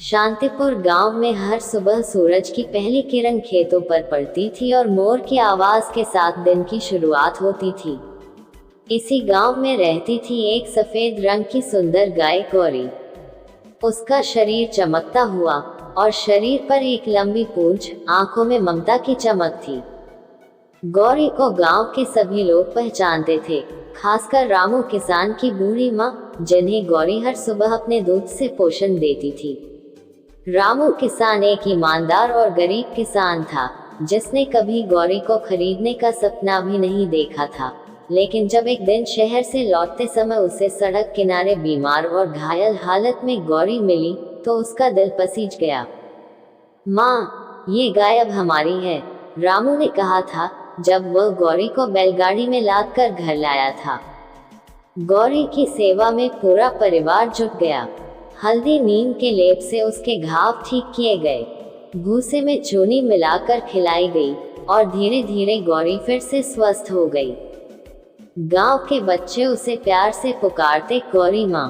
शांतिपुर गांव में हर सुबह सूरज की पहली किरण खेतों पर पड़ती थी और मोर की आवाज के साथ दिन की शुरुआत होती थी। इसी गांव में रहती थी एक सफेद रंग की सुंदर गाय गौरी। उसका शरीर चमकता हुआ और शरीर पर एक लंबी पूंछ, आंखों में ममता की चमक थी। गौरी को गांव के सभी लोग पहचानते थे, खासकर रामू किसान की बूढ़ी माँ, जिन्हें गौरी हर सुबह अपने दूध से पोषण देती थी। रामू किसान एक ईमानदार और गरीब किसान था, जिसने कभी गौरी को खरीदने का सपना भी नहीं देखा था। लेकिन जब एक दिन शहर से लौटते समय उसे सड़क किनारे बीमार और घायल हालत में गौरी मिली, तो उसका दिल पसीज गया। माँ, ये गाय अब हमारी है, रामू ने कहा था जब वह गौरी को बैलगाड़ी में लादकर घर लाया था। गौरी की सेवा में पूरा परिवार जुट गया। हल्दी नीम के लेप से उसके घाव ठीक किए गए, भूसे में चूनी मिलाकर खिलाई गई और धीरे धीरे गौरी फिर से स्वस्थ हो गई। गांव के बच्चे उसे प्यार से पुकारते गौरी माँ।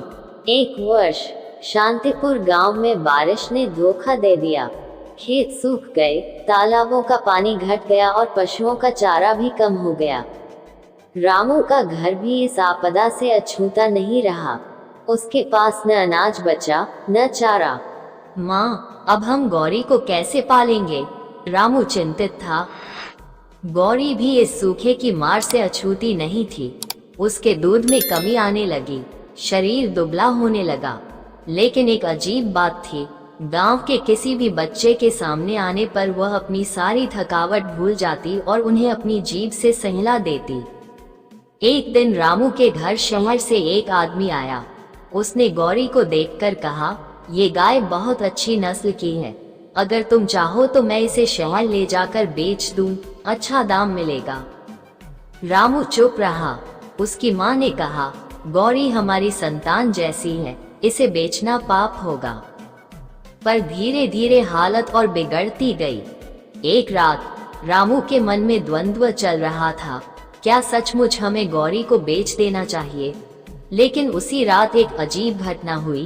एक वर्ष शांतिपुर गांव में बारिश ने धोखा दे दिया। खेत सूख गए, तालाबों का पानी घट गया और पशुओं का चारा भी कम हो गया। रामू का घर भी इस आपदा से अछूता नहीं रहा। उसके पास न अनाज बचा, न चारा। माँ, अब हम गौरी को कैसे पालेंगे? रामू चिंतित था। गौरी भी इस सूखे की मार से अछूती नहीं थी। उसके दूध में कमी आने लगी, शरीर दुबला होने लगा। लेकिन एक अजीब बात थी, गांव के किसी भी बच्चे के सामने आने पर वह अपनी सारी थकावट भूल जाती और उन्हें अपनी जीभ से सहला देती। एक दिन रामू के घर शहर से एक आदमी आया। उसने गौरी को देखकर कहा, ये गाय बहुत अच्छी नस्ल की है, अगर तुम चाहो तो मैं इसे शहर ले जाकर बेच दूं, अच्छा दाम मिलेगा। रामू चुप रहा। उसकी माँ ने कहा, गौरी हमारी संतान जैसी है, इसे बेचना पाप होगा। पर धीरे धीरे हालत और बिगड़ती गई। एक रात रामू के मन में द्वंद्व चल रहा था, क्या सचमुच हमें गौरी को बेच देना चाहिए? लेकिन उसी रात एक अजीब घटना हुई।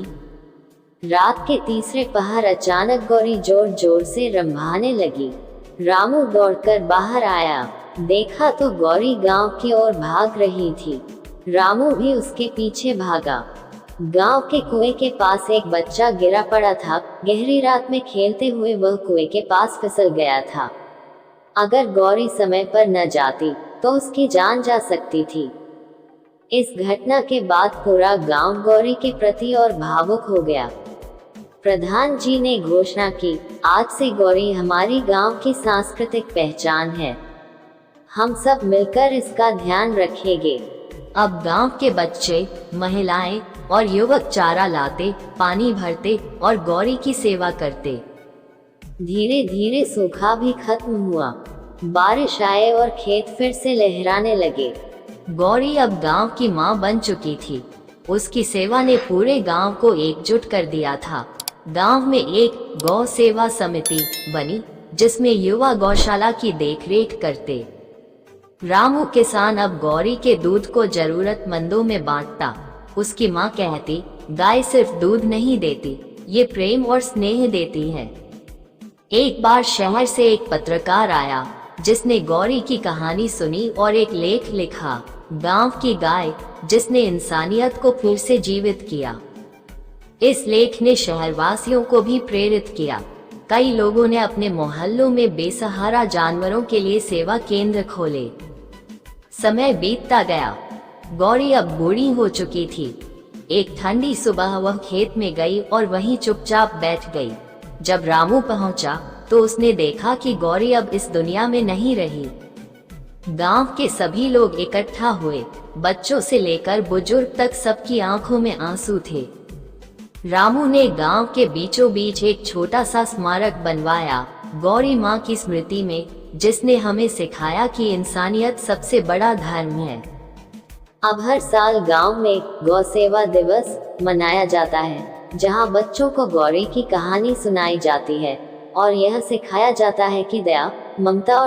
रात के तीसरे पहर अचानक गौरी जोर जोर से रंभाने लगी। रामू दौड़कर बाहर आया, देखा तो गौरी गांव की ओर भाग रही थी। रामू भी उसके पीछे भागा। गांव के कुएं के पास एक बच्चा गिरा पड़ा था। गहरी रात में खेलते हुए वह कुएं के पास फिसल गया था। अगर गौरी समय पर न जाती तो उसकी जान जा सकती थी। इस घटना के बाद पूरा गांव गौरी के प्रति और भावुक हो गया। प्रधान जी ने घोषणा की, आज से गौरी हमारी गांव की सांस्कृतिक पहचान है, हम सब मिलकर इसका ध्यान रखेंगे। अब गांव के बच्चे, महिलाएं और युवक चारा लाते, पानी भरते और गौरी की सेवा करते। धीरे धीरे सूखा भी खत्म हुआ, बारिश आए और खेत फिर से लहराने लगे। गौरी अब गांव की मां बन चुकी थी। उसकी सेवा ने पूरे गांव को एकजुट कर दिया था। गांव में एक गौ सेवा समिति बनी, जिसमें युवा गौशाला की देखरेख करते। रामू किसान अब गौरी के दूध को जरूरतमंदों में बांटता। उसकी मां कहती, गाय सिर्फ दूध नहीं देती, ये प्रेम और स्नेह देती है। एक बार शहर से एक पत्रकार आया, जिसने गौरी की कहानी सुनी और एक लेख लिखा, गांव की गाय, जिसने इंसानियत को फिर से जीवित किया। इस लेख ने शहरवासियों को भी प्रेरित किया। कई लोगों ने अपने मोहल्लों में बेसहारा जानवरों के लिए सेवा केंद्र खोले। समय बीतता गया। गौरी अब बूढ़ी हो चुकी थी। एक ठंडी सुबह वह खेत में गई और वहीं चुपचाप बैठ गई। जब रामू पहुंचा तो उसने देखा कि गौरी अब इस दुनिया में नहीं रही। गांव के सभी लोग इकट्ठा हुए, बच्चों से लेकर बुजुर्ग तक सबकी आंखों में आंसू थे। रामू ने गांव के बीचों बीच एक छोटा सा स्मारक बनवाया, गौरी माँ की स्मृति में, जिसने हमें सिखाया कि इंसानियत सबसे बड़ा धर्म है। अब हर साल गांव में गौ सेवा दिवस मनाया जाता है, जहां बच्चों को गौरी की कहानी सुनाई जाती है और यह सिखाया जाता है कि दया, ममता और